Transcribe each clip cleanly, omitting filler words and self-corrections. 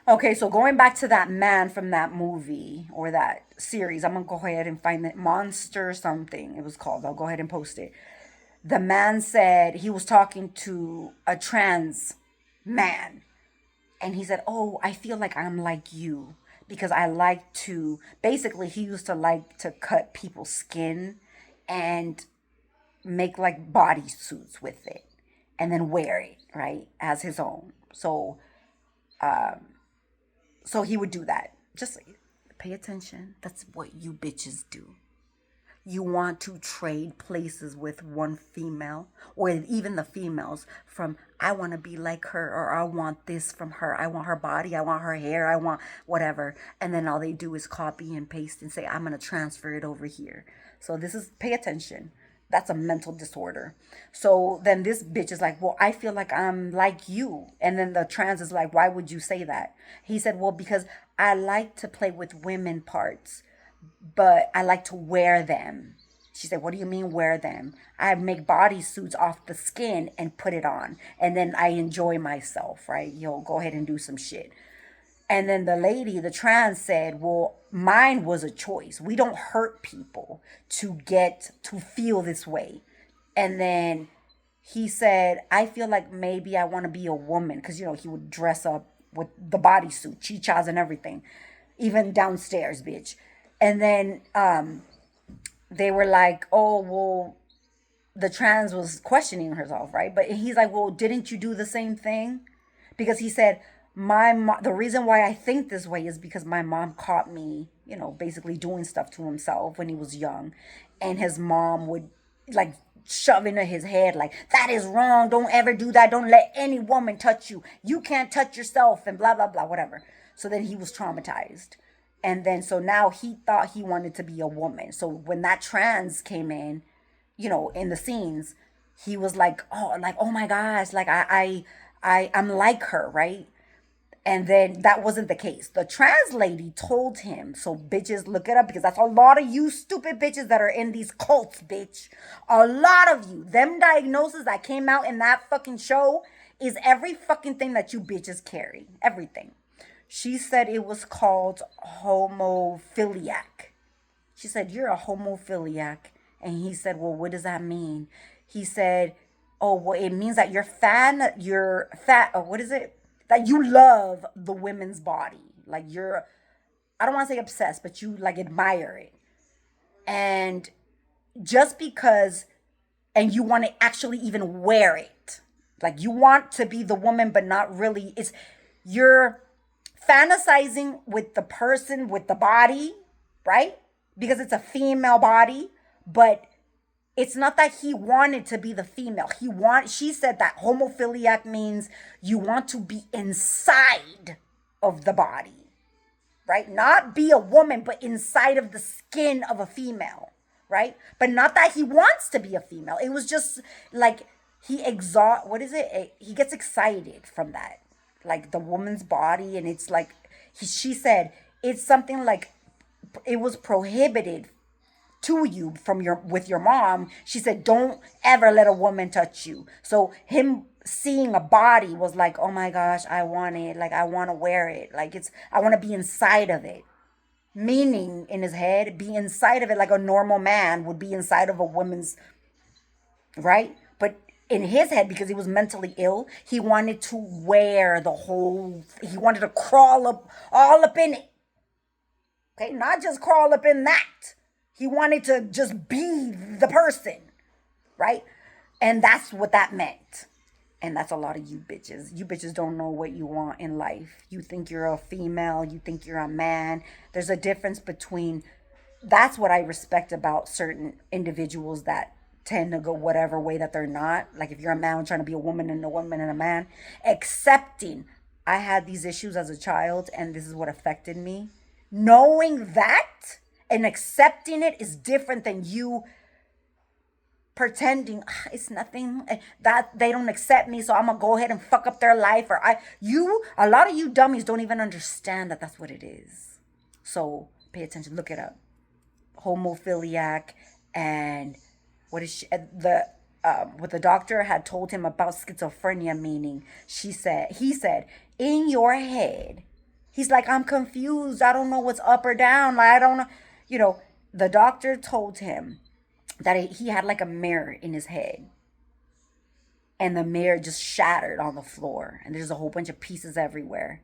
Okay, so going back to that man from that movie or that series, I'm gonna go ahead and find it. Monster something it was called. I'll go ahead and post it. The man said he was talking to a trans man, and he said, "Oh, I feel like I'm like you because I like to." Basically, he used to like to cut people's skin and make like bodysuits with it, and then wear it right as his own. So he would do that. Just pay attention. That's what you bitches do. You want to trade places with one female or even the females from I want to be like her or I want this from her. I want her body, I want her hair, I want whatever. And then all they do is copy and paste and say I'm going to transfer it over here. So this is pay attention. That's a mental disorder. So then this bitch is like, well, I feel like I'm like you. And then the trans is like, why would you say that? He said, well, because I like to play with women parts, but I like to wear them. She said, what do you mean wear them? I make bodysuits off the skin and put it on. And then I enjoy myself, right? Yo, go ahead and do some shit. And then the lady, the trans said, well, mine was a choice. We don't hurt people to get to feel this way. And then he said, I feel like maybe I want to be a woman. Because, he would dress up with the bodysuit, chichas and everything, even downstairs, bitch. And then they were like, oh, well, the trans was questioning herself, right? But he's like, well, didn't you do the same thing? Because he said, the reason why I think this way is because my mom caught me, basically doing stuff to himself when he was young. And his mom would like shove into his head, like, that is wrong. Don't ever do that. Don't let any woman touch you. You can't touch yourself and blah, blah, blah, whatever. So then he was traumatized. And then so now he thought he wanted to be a woman. So when that trans came in, in the scenes, he was like, oh my gosh, like I'm like her, right? And then that wasn't the case. The trans lady told him, so bitches, look it up because that's a lot of you stupid bitches that are in these cults, bitch. A lot of you. Them diagnoses that came out in that fucking show is every fucking thing that you bitches carry. Everything. She said it was called homophiliac. She said, you're a homophiliac. And he said, well, what does that mean? He said, oh, well, it means that you're fat, or what is it? That you love the women's body. Like I don't want to say obsessed, but you like admire it. And just because, and you want to actually even wear it. Like you want to be the woman, but not really. You're fantasizing with the person with the body, right? Because it's a female body, but it's not that he wanted to be the female. She said that homophiliac means you want to be inside of the body, right? Not be a woman, but inside of the skin of a female, right? But not that he wants to be a female. It was just like what is it? He gets excited from that. Like the woman's body, and it's like she said it's something like it was prohibited to you from your with your mom. She said don't ever let a woman touch you. So him seeing a body was like, oh my gosh, I want it. Like I want to wear it. Like I want to be inside of it. Meaning in his head, be inside of it like a normal man would be inside of a woman's, right? But in his head, because he was mentally ill, he wanted to wear he wanted to crawl up all up in it. Okay, not just crawl up in that. He wanted to just be the person, right? And that's what that meant. And that's a lot of you bitches. You bitches don't know what you want in life. You think you're a female, you think you're a man. There's a difference between that's what I respect about certain individuals that tend to go whatever way that they're not. Like if you're a man trying to be a woman and a woman and a man, accepting I had these issues as a child and this is what affected me. Knowing that and accepting it is different than you pretending it's nothing, that they don't accept me, so I'm gonna go ahead and fuck up their life. Or a lot of you dummies don't even understand that that's what it is. So pay attention, look it up. Homophiliac. And what is the what the doctor had told him about schizophrenia, meaning he said in your head He's like, I'm confused. I don't know what's up or down. Like, I don't know. You know, the doctor told him that he had like a mirror in his head, and the mirror just shattered on the floor, and there's a whole bunch of pieces everywhere.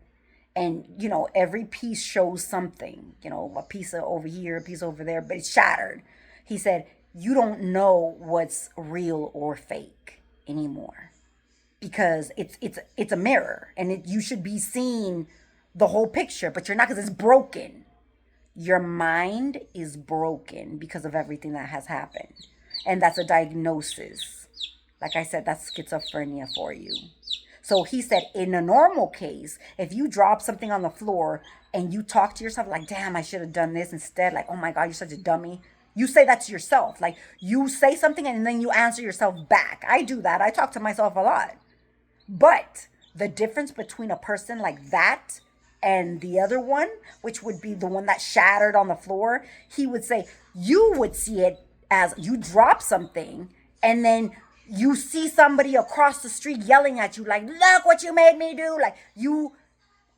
And every piece shows something, a piece over here, a piece over there, but it's shattered. He said, you don't know what's real or fake anymore, because it's a mirror, and you should be seeing the whole picture, but you're not, because it's broken. Your mind is broken because of everything that has happened, and that's a diagnosis. Like I said, that's schizophrenia for you. So he said, in a normal case, if you drop something on the floor and you talk to yourself like, damn, I should have done this instead, like, oh my God, you're such a dummy. You say that to yourself. Like, you say something and then you answer yourself back. I do that. I talk to myself a lot. But the difference between a person like that and the other one, which would be the one that shattered on the floor, he would say, you would see it as you drop something and then you see somebody across the street yelling at you like, look what you made me do. Like, you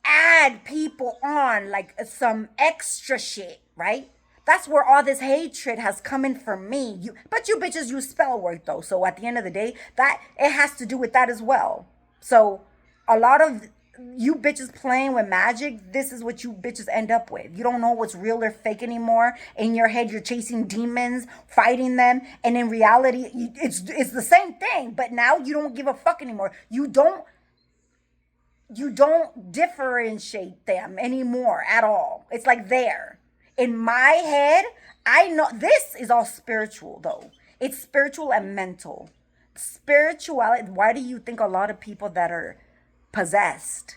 add people on like some extra shit, right? That's where all this hatred has come in for me. But you bitches use spell work though. So at the end of the day, that it has to do with that as well. So a lot of you bitches playing with magic, this is what you bitches end up with. You don't know what's real or fake anymore. In your head, you're chasing demons, fighting them, and in reality, it's the same thing. But now you don't give a fuck anymore. You don't differentiate them anymore at all. It's like there. In my head, I know this is all spiritual though. It's spiritual and mental. Spirituality, why do you think a lot of people that are possessed,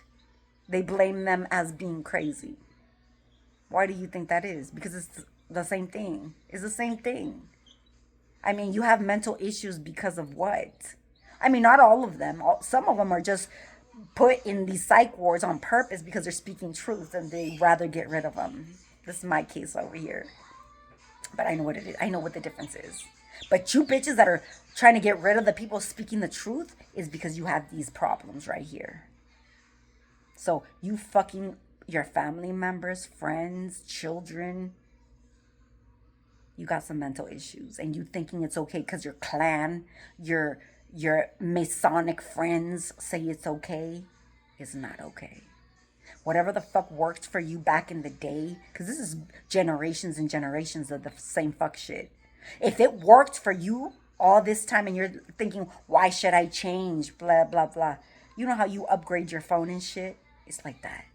they blame them as being crazy? Why do you think that is? Because it's the same thing. It's the same thing. I mean, you have mental issues because of what? I mean, not all of them. Some of them are just put in these psych wards on purpose because they're speaking truth and they rather get rid of them. This is my case over here. But I know what it is. I know what the difference is. But you bitches that are trying to get rid of the people speaking the truth is because you have these problems right here. So you fucking your family members, friends, children, you got some mental issues, and you thinking it's okay because your clan, your Masonic friends say it's okay, is not okay. Whatever the fuck worked for you back in the day, because this is generations and generations of the same fuck shit. If it worked for you all this time and you're thinking, why should I change? Blah, blah, blah. You know how you upgrade your phone and shit? It's like that.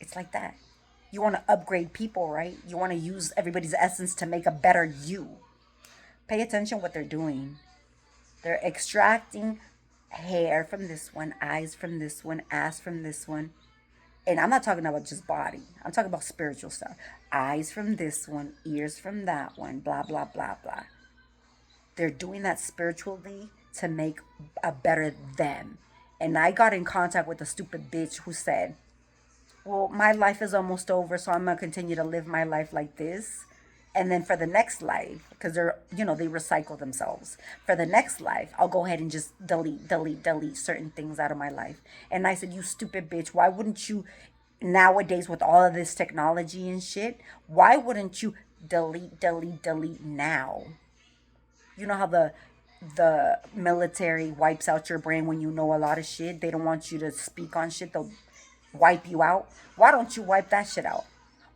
It's like that. You want to upgrade people, right? You want to use everybody's essence to make a better you. Pay attention what they're doing. They're extracting hair from this one, eyes from this one, ass from this one. And I'm not talking about just body. I'm talking about spiritual stuff. Eyes from this one, ears from that one, blah, blah, blah, blah. They're doing that spiritually to make a better them. And I got in contact with a stupid bitch who said, well, my life is almost over, so I'm going to continue to live my life like this. And then for the next life, because they recycle themselves. For the next life, I'll go ahead and just delete certain things out of my life. And I said, you stupid bitch, why wouldn't you, nowadays with all of this technology and shit, why wouldn't you delete now? You know how the military wipes out your brain when you know a lot of shit? They don't want you to speak on shit. They'll wipe you out. Why don't you wipe that shit out?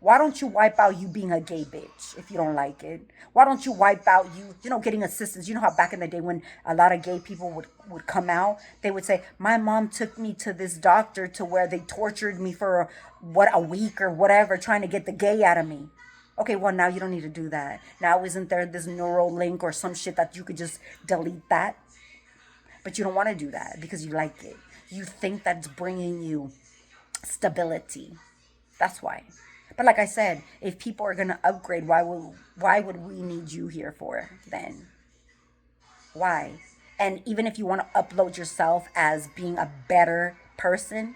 Why don't you wipe out you being a gay bitch if you don't like it? Why don't you wipe out you getting assistance? You know how back in the day when a lot of gay people would come out, they would say, my mom took me to this doctor to where they tortured me for a week or whatever, trying to get the gay out of me. Okay, well, now you don't need to do that. Now isn't there this neural link or some shit that you could just delete that? But you don't want to do that because you like it. You think that's bringing you stability. That's why. But like I said, if people are going to upgrade, why would we need you here for then? Why? And even if you want to upload yourself as being a better person,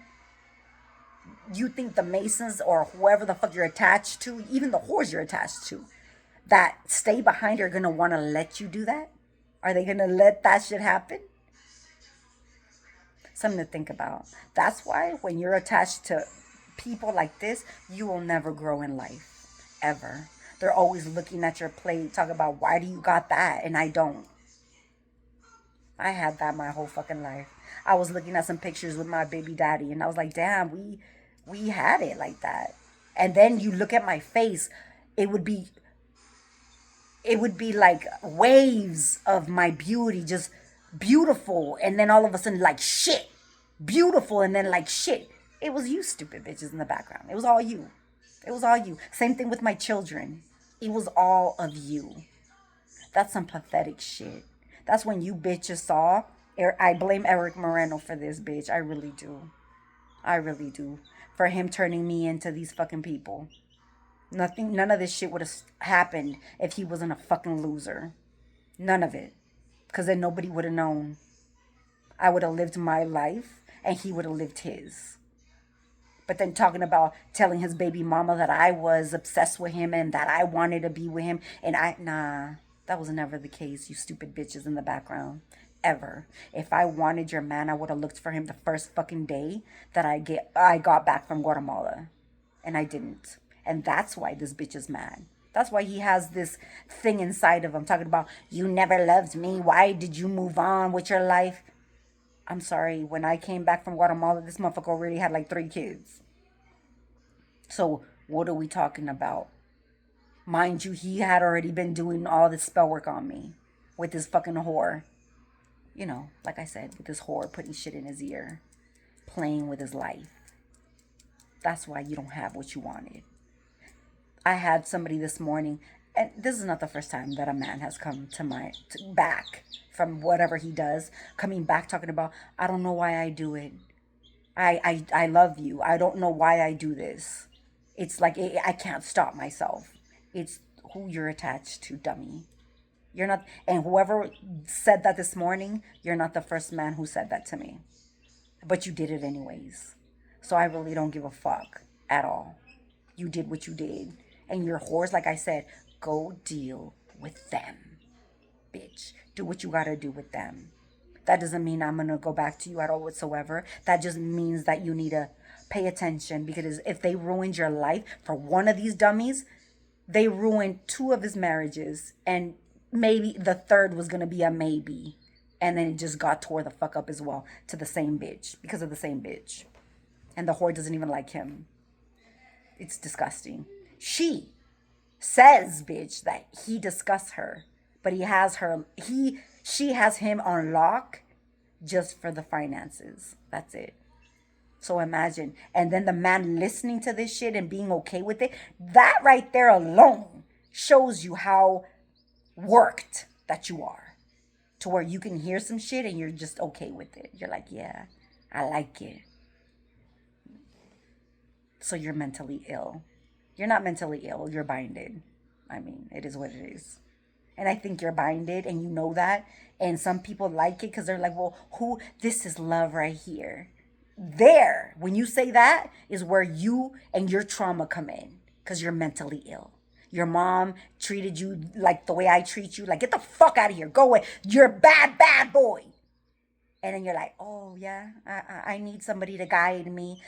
you think the Masons or whoever the fuck you're attached to, even the whores you're attached to, that stay behind are going to want to let you do that? Are they going to let that shit happen? Something to think about. That's why when you're attached to people like this, you will never grow in life. Ever. They're always looking at your plate, talking about why do you got that and I don't. I had that my whole fucking life. I was looking at some pictures with my baby daddy and I was like, damn, we had it like that. And then you look at my face, it would be it would be like waves of my beauty, just beautiful, and then all of a sudden like shit. Beautiful and then like shit. It was you stupid bitches in the background. It was all you. It was all you. Same thing with my children. It was all of you. That's some pathetic shit. That's when you bitches saw. I blame Eric Moreno for this, bitch. I really do. I really do. For him turning me into these fucking people. Nothing, none of this shit would have happened if he wasn't a fucking loser. None of it. Because then nobody would have known. I would have lived my life and he would have lived his. But then talking about telling his baby mama that I was obsessed with him and that I wanted to be with him. And nah, that was never the case, you stupid bitches in the background. Ever. If I wanted your man, I would have looked for him the first fucking day that I got back from Guatemala. And I didn't. And that's why this bitch is mad. That's why he has this thing inside of him talking about, you never loved me. Why did you move on with your life? I'm sorry. When I came back from Guatemala, this motherfucker already had like 3 kids. So what are we talking about? Mind you, he had already been doing all this spell work on me with his fucking whore. You know, like I said, with his whore putting shit in his ear, playing with his life. That's why you don't have what you wanted. I had somebody this morning, and this is not the first time that a man has come to back from whatever he does, coming back talking about, I don't know why I do it. I love you. I don't know why I do this. It's like I can't stop myself. It's who you're attached to, dummy. You're not, and whoever said that this morning, you're not the first man who said that to me. But you did it anyways. So I really don't give a fuck at all. You did what you did. And your whores, like I said, go deal with them. Bitch, do what you gotta do with them. That doesn't mean I'm gonna go back to you at all whatsoever. That just means that you need to pay attention, because if they ruined your life for one of these dummies, they ruined 2 of his marriages, and maybe the third was gonna be a maybe. And then it just got tore the fuck up as well to the same bitch, because of the same bitch. And the whore doesn't even like him. It's disgusting. She says, bitch, that he disgusts her, but she has him on lock just for the finances. That's it. So imagine. And then the man listening to this shit and being okay with it, that right there alone shows you how worked that you are. To where you can hear some shit and you're just okay with it. You're like, yeah, I like it. So you're mentally ill. You're not mentally ill, you're binded. I mean, it is what it is. And I think you're binded and you know that. And some people like it because they're like, well, this is love right here. There, when you say that, is where you and your trauma come in, because you're mentally ill. Your mom treated you like the way I treat you. Like, get the fuck out of here. Go away. You're a bad, bad boy. And then you're like, oh, yeah, I need somebody to guide me.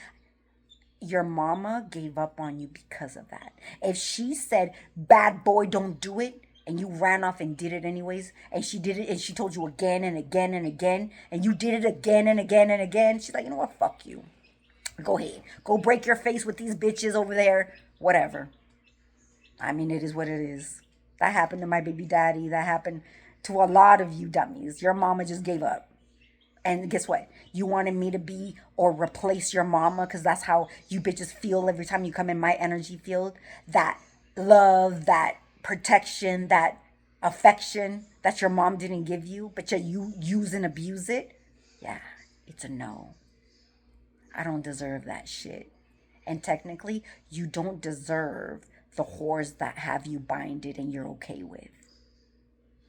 Your mama gave up on you because of that. If she said, bad boy, don't do it, and you ran off and did it anyways, and she did it, and she told you again and again and again, and you did it again and again and again, she's like, you know what, fuck you. Go ahead. Go break your face with these bitches over there. Whatever. I mean, it is what it is. That happened to my baby daddy. That happened to a lot of you dummies. Your mama just gave up. And guess what? You wanted me to be or replace your mama, because that's how you bitches feel every time you come in my energy field. That love, that protection, that affection that your mom didn't give you, but yet you use and abuse it. Yeah, it's a no. I don't deserve that shit. And technically, you don't deserve the whores that have you binded and you're okay with.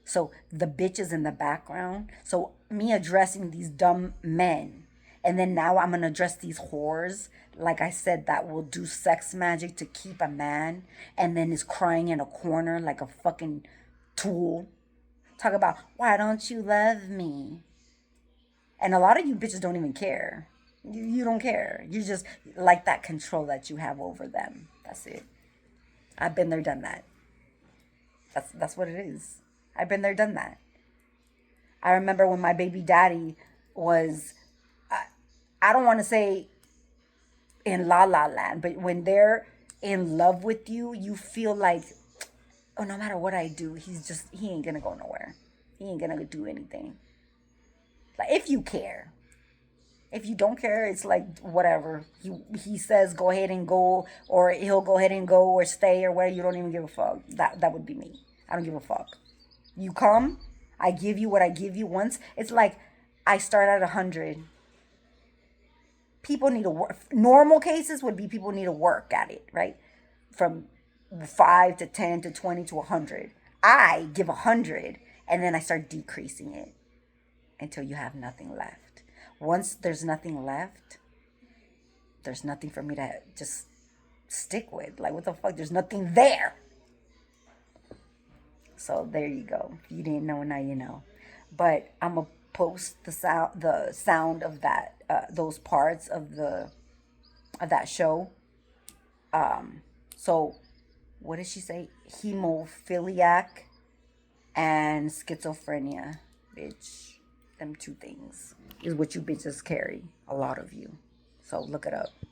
So the bitches in the background. So me addressing these dumb men. And then now I'm going to address these whores. Like I said, that will do sex magic to keep a man. And then is crying in a corner like a fucking tool. Talk about, why don't you love me? And a lot of you bitches don't even care. You don't care. You just like that control that you have over them. That's it. I've been there, done that. That's what it is. I've been there, done that. I remember when my baby daddy was, I don't want to say in la la land, but when they're in love with you, you feel like, oh, no matter what I do, he ain't gonna go nowhere. He ain't gonna do anything. Like, if you care. If you don't care, it's like whatever. He says go ahead and go, or he'll go ahead and go or stay or where you don't even give a fuck. That would be me. I don't give a fuck. You come, I give you what I give you once. It's like I start at 100. People need to work. Normal cases would be people need to work at it, right? From 5 to 10 to 20 to 100. I give 100 and then I start decreasing it until you have nothing left. Once there's nothing left, there's nothing for me to just stick with. Like, what the fuck? There's nothing there. So there you go. If you didn't know, now you know. But I'm gonna post the sound of that those parts of that show. So what did she say? Hemophiliac and schizophrenia, bitch. Them two things is what you bitches carry. A lot of you. So look it up.